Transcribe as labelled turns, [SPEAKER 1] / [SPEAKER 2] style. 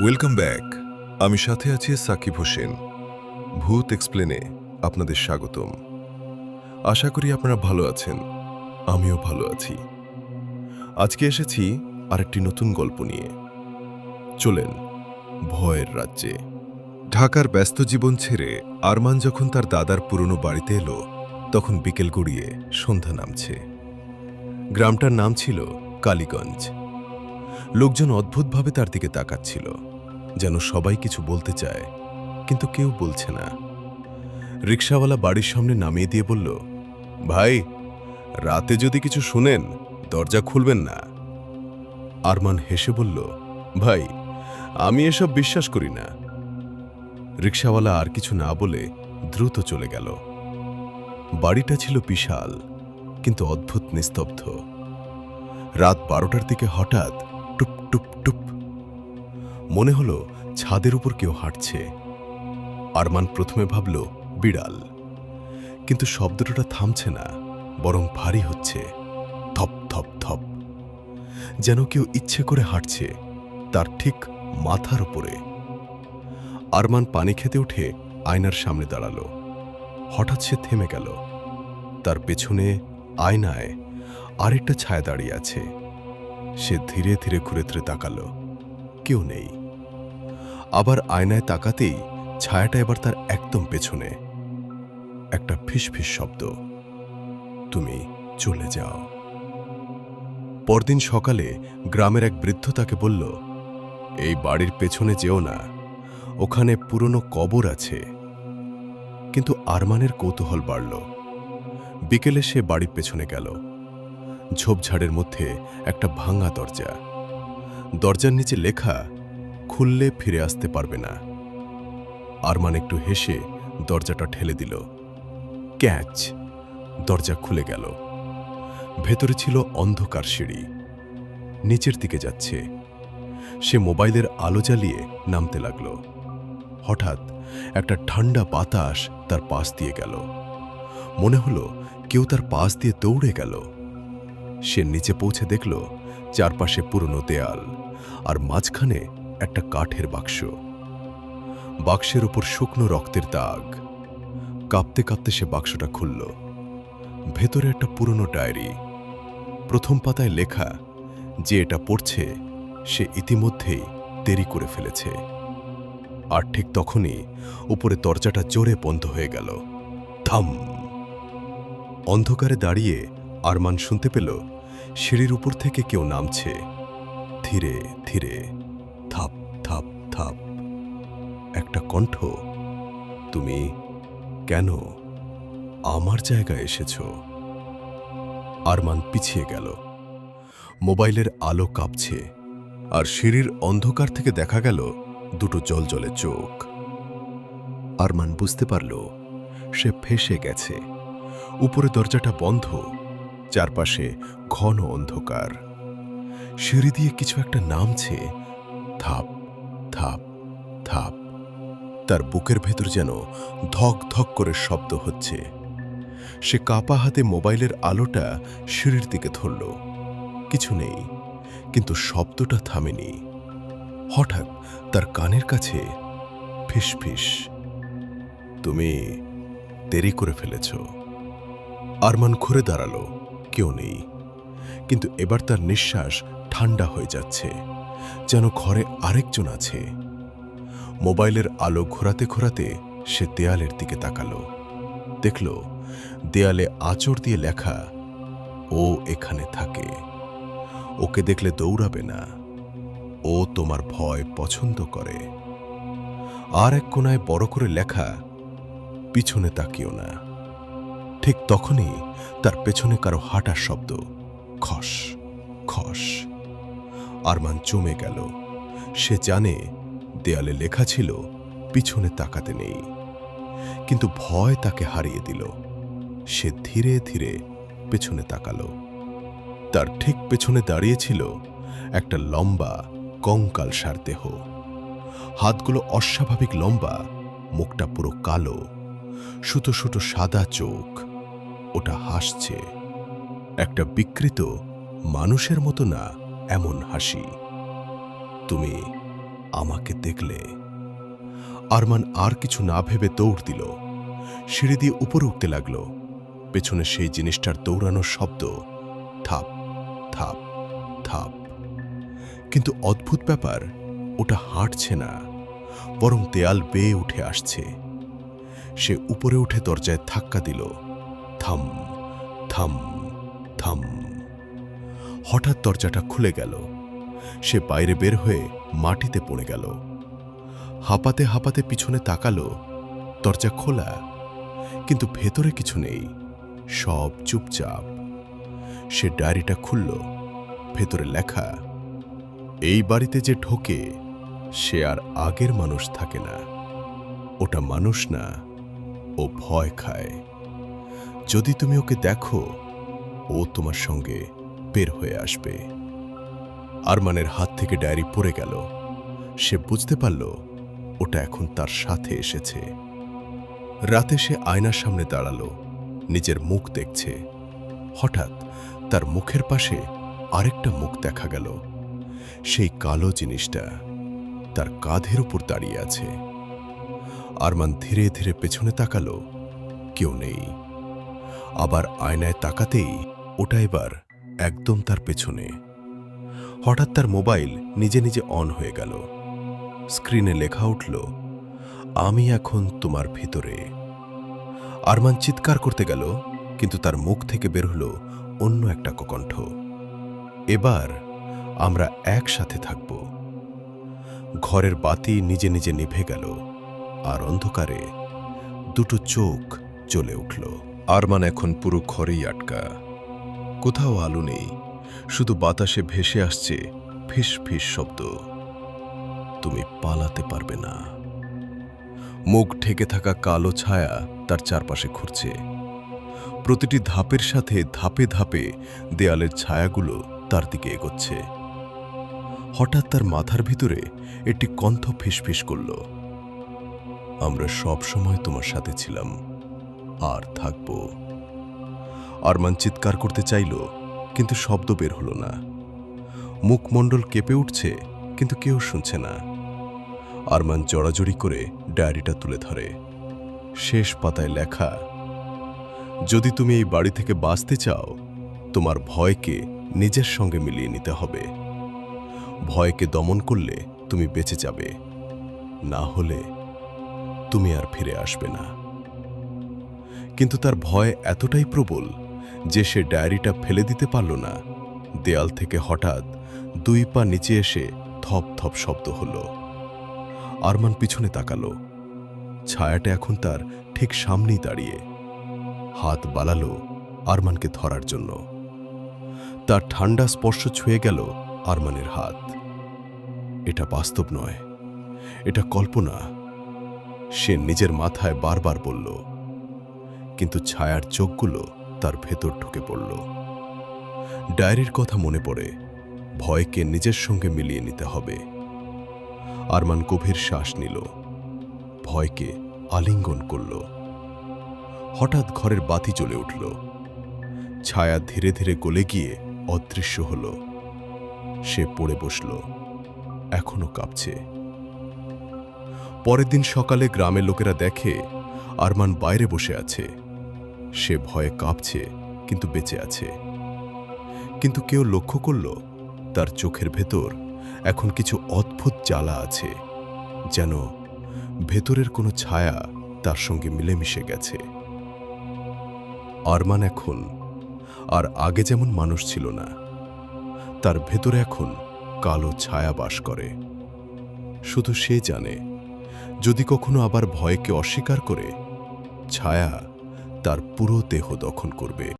[SPEAKER 1] Welcome back. আমি সাথে আছি সাকিব হোসেন। ভূত এক্সপ্লেনে আপনাদের স্বাগতম। আশা করি আপনারা ভালো আছেন, আমিও ভালো আছি। আজকে এসেছি আরেকটি নতুন গল্প নিয়ে। চলেন ভয়ের রাজ্যে। ঢাকার ব্যস্ত জীবন ছেড়ে আরমান যখন তার দাদার পুরনো বাড়িতে এলো, তখন বিকেল গড়িয়ে সন্ধ্যা নামছে। গ্রামটার নাম ছিল কালীগঞ্জ। লোকজন অদ্ভুতভাবে তার দিকে তাকাচ্ছিল, যেন সবাই কিছু বলতে চায়, কিন্তু কেউ বলছে না। রিকশাওয়ালা বাড়ির সামনে নামিয়ে দিয়ে বলল, ভাই, রাতে যদি কিছু শুনেন দরজা খুলবেন না। আরমান হেসে বলল, ভাই, আমি এসব বিশ্বাস করি না। রিকশাওয়ালা আর কিছু না বলে দ্রুত চলে গেল। বাড়িটা ছিল বিশাল, কিন্তু অদ্ভুত নিস্তব্ধ। রাত 12টার দিকে হঠাৎ টুপ টুপ টুপ মনে হলো ছাদের উপর কেউ হাঁটছে। আরমান প্রথমে ভাবল বিড়াল, কিন্তু শব্দটা থামছে না, বরং ভারী হচ্ছে। থপ থপ থপ, যেন কেউ ইচ্ছে করে হাঁটছে তার ঠিক মাথার উপরে। আরমান পানি খেতে উঠে আয়নার সামনে দাঁড়ালো। হঠাৎ সে থেমে গেল। তার পেছনে আয়নায় আরেকটা ছায়া দাঁড়িয়ে আছে। সে ধীরে ধীরে ঘুরে ঘুরে তাকালো, কেউ নেই। আবার আয়নায় তাকাতেই ছায়াটা এবার তার একদম পেছনে। একটা ফিসফিস শব্দ, তুমি চলে যাও। পরদিন সকালে গ্রামের এক বৃদ্ধ তাকে বলল, এই বাড়ির পেছনে যেও না, ওখানে পুরনো কবর আছে। কিন্তু আরমানের কৌতূহল বাড়ল। বিকেলে সে বাড়ির পেছনে গেল। ঝোপঝাড়ের মধ্যে একটা ভাঙা দরজা। দরজার নিচে লেখা, খুললে ফিরে আসতে পারবে না। আরমান একটু হেসে দরজাটা ঠেলে দিল। ক্যাচ! দরজা খুলে গেল। ভেতরে ছিল অন্ধকার সিঁড়ি, নিচের দিকে যাচ্ছে। সে মোবাইলের আলো জ্বালিয়ে নামতে লাগল। হঠাৎ একটা ঠান্ডা বাতাস তার পাশ দিয়ে গেল। মনে হলো কেউ তার পাশ দিয়ে দৌড়ে গেল। সে নিচে পৌঁছে দেখল চারপাশে পুরনো দেয়াল, আর মাঝখানে একটা কাঠের বাক্স। বাক্সের উপর শুকনো রক্তের দাগ। কাঁপতে কাঁপতে সে বাক্সটা খুলল। ভেতরে একটা পুরনো ডায়েরি। প্রথম পাতায় লেখা, যে এটা পড়ছে সে ইতিমধ্যেই দেরি করে ফেলেছে। আর ঠিক তখনই উপরে দরজাটা জোরে বন্ধ হয়ে গেল। থাম! অন্ধকারে দাঁড়িয়ে আরমান শুনতে পেল সিঁড়ির উপর থেকে কেউ নামছে, ধীরে ধীরে, থাপ থাপ থাপ। একটা কণ্ঠ, তুমি কেন আমার জায়গায় এসেছ? আরমান পিছিয়ে গেল। মোবাইলের আলো কাঁপছে, আর সিঁড়ির অন্ধকার থেকে দেখা গেল দুটো জ্বলজ্বলে চোখ। আরমান বুঝতে পারল সে ফেঁসে গেছে। উপরে দরজাটা বন্ধ, চারপাশে ঘন অন্ধকার। সিঁড়ি দিয়ে কিছু একটা নামছে, থাপ থাপ থাপ। তার বুকের ভেতর যেন ধক ধক করে শব্দ হচ্ছে। সে কাপা হাতে মোবাইলের আলোটা সিঁড়ির দিকে ধরল। কিছু নেই, কিন্তু শব্দটা থামেনি। হঠাৎ তার কানের কাছে ফিসফিস, তুমি দেরি করে ফেলেছ। আরমান ঘুরে দাঁড়ালো, কেউ নেই। কিন্তু এবার তার নিঃশ্বাস ঠান্ডা হয়ে যাচ্ছে, যেন ঘরে আরেকজন আছে। মোবাইলের আলো ঘোরাতে ঘোরাতে সে দেয়ালের দিকে তাকালো। দেখল দেয়ালে আঁচড় দিয়ে লেখা, ও এখানে থাকে। ওকে দেখলে দৌড়াবে না, ও তোমার ভয় পছন্দ করে। আর এক কোণায় বড় করে লেখা, পিছনে তাকিও না। ঠিক তখনই তার পেছনে কারো হাঁটার শব্দ, খস খস। আরমান জমে গেল। সে জানে দেয়ালে লেখা ছিল পিছনে তাকাতে নেই, কিন্তু ভয় তাকে হারিয়ে দিল। সে ধীরে ধীরে পেছনে তাকালো। তার ঠিক পেছনে দাঁড়িয়েছিল একটা লম্বা কঙ্কালসার দেহ। হাতগুলো অস্বাভাবিক লম্বা, মুখটা পুরো কালো, সুতো সুতো সাদা চোখ। ওটা হাসছে, একটা বিকৃত মানুষের মতো না এমন হাসি। তুমি
[SPEAKER 2] আমাকে দেখলে। আরমান আর কিছু না ভেবে দৌড় দিল, সিঁড়ি দিয়ে উপরে উঠতে লাগল। পেছনে সেই জিনিসটার দৌড়ানোর শব্দ, থাপ থাপ থাপ। কিন্তু অদ্ভুত ব্যাপার, ওটা হাঁটছে না, বরং দেয়াল বেয়ে উঠে আসছে। সে উপরে উঠে দরজায় ধাক্কা দিল। থাম থাম থাম। হঠাৎ দরজাটা খুলে গেল। সে বাইরে বের হয়ে মাটিতে পড়ে গেল। হাঁপাতে হাঁপাতে পিছনে তাকালো। দরজা খোলা, কিন্তু ভেতরে কিছু নেই, সব চুপচাপ। সে ডায়েরিটা খুলল। ভেতরে লেখা, এই বাড়িতে যে ঢোকে সে আর আগের মানুষ থাকে না। ওটা মানুষ না, ও ভয় খায়। যদি তুমি ওকে দেখো, ও তোমার সঙ্গে বের হয়ে আসবে। আরমানের হাত থেকে ডায়েরি পড়ে গেল। সে বুঝতে পারল ওটা এখন তার সাথে এসেছে। রাতে সে আয়নার সামনে দাঁড়ালো, নিজের মুখ দেখছে। হঠাৎ তার মুখের পাশে আরেকটা মুখ দেখা গেল। সেই কালো জিনিসটা তার কাঁধের উপর দাঁড়িয়ে আছে। আরমান ধীরে ধীরে পেছনে তাকালো, কেউ নেই। আবার আয়নায় তাকাতেই ওটা এবার একদম তার পেছনে। হঠাৎ তার মোবাইল নিজে নিজে অন হয়ে গেল। স্ক্রিনে লেখা উঠল, আমি এখন তোমার ভিতরে। আরমান চিৎকার করতে গেল, কিন্তু তার মুখ থেকে বের হলো অন্য একটা কণ্ঠ, এবার আমরা একসাথে থাকব। ঘরের বাতি নিজে নিজে নিভে গেল, আর অন্ধকারে দুটো চোখ জ্বলে উঠল। আরমান এখন পুরো ঘরেই আটকা। কোথাও আলো নেই, শুধু বাতাসে ভেসে আসছে ফিস ফিস শব্দ। তুমি পালাতে পারবে না। মুখ ঢেকে থাকা কালো ছায়া তার চারপাশে ঘুরছে। প্রতিটি ধাপের সাথে ধাপে ধাপে দেয়ালের ছায়াগুলো তার দিকে এগোচ্ছে। হঠাৎ তার মাথার ভিতরে একটি কণ্ঠ ফিসফিস করল, আমরা সব সময় তোমার সাথে ছিলাম আর থাকব। আরমান চিৎকার করতে চাইল, কিন্তু শব্দ বের হলো না। মুখমণ্ডল কেঁপে উঠছে, কিন্তু কেউ শুনছে না। আরমান জড়াজড়ি করে ডায়েরিটা তুলে ধরে। শেষ পাতায় লেখা, যদি তুমি এই বাড়ি থেকে বাঁচতে চাও, তোমার ভয়কে নিজের সঙ্গে মিলিয়ে নিতে হবে। ভয়কে দমন করলে তুমি বেঁচে যাবে, না হলে তুমি আর ফিরে আসবে না। কিন্তু তার ভয় এতটাই প্রবল যে সে ডায়েরিটা ফেলে দিতে পারল না। দেয়াল থেকে হঠাৎ 2 পা নিচে এসে থপ থপ শব্দ হলো। আরমান পিছনে তাকালো। ছায়াটা এখন তার ঠিক সামনেই দাঁড়িয়ে। হাত বাড়ালো আরমানকে ধরার জন্য। তার ঠান্ডা স্পর্শ ছুঁয়ে গেল আরমানের হাত। এটা বাস্তব নয়, এটা কল্পনা, সে নিজের মাথায় বারবার বলল, কিন্তু ছায়ার চোখগুলো তার ভেতর ঢুকে পড়ল। ডায়েরির কথা মনে পড়ে, ভয়কে নিজের সঙ্গে মিলিয়ে নিতে হবে। আরমান গভীর শ্বাস নিল, ভয়কে আলিঙ্গন করল। হঠাৎ ঘরের বাতি জ্বলে উঠল। ছায়া ধীরে ধীরে গলে গিয়ে অদৃশ্য হল। সে পড়ে বসল, এখনো কাঁপছে। পরের দিন সকালে গ্রামের লোকেরা দেখে আরমান বাইরে বসে আছে। সে ভয়ে কাঁপছে, কিন্তু বেঁচে আছে। কিন্তু কেউ লক্ষ্য করল তার চোখের ভেতর এখন কিছু অদ্ভুত জ্বালা আছে, যেন ভেতরের কোনো ছায়া তার সঙ্গে মিলেমিশে গেছে। আরমান এখন আর আগে যেমন মানুষ ছিল না। তার ভেতরে এখন কালো ছায়া বাস করে। শুধু সে জানে, যদি কখনো আবার ভয়কে অস্বীকার করে, ছায়া তার পুরো দেহ দখল করবে।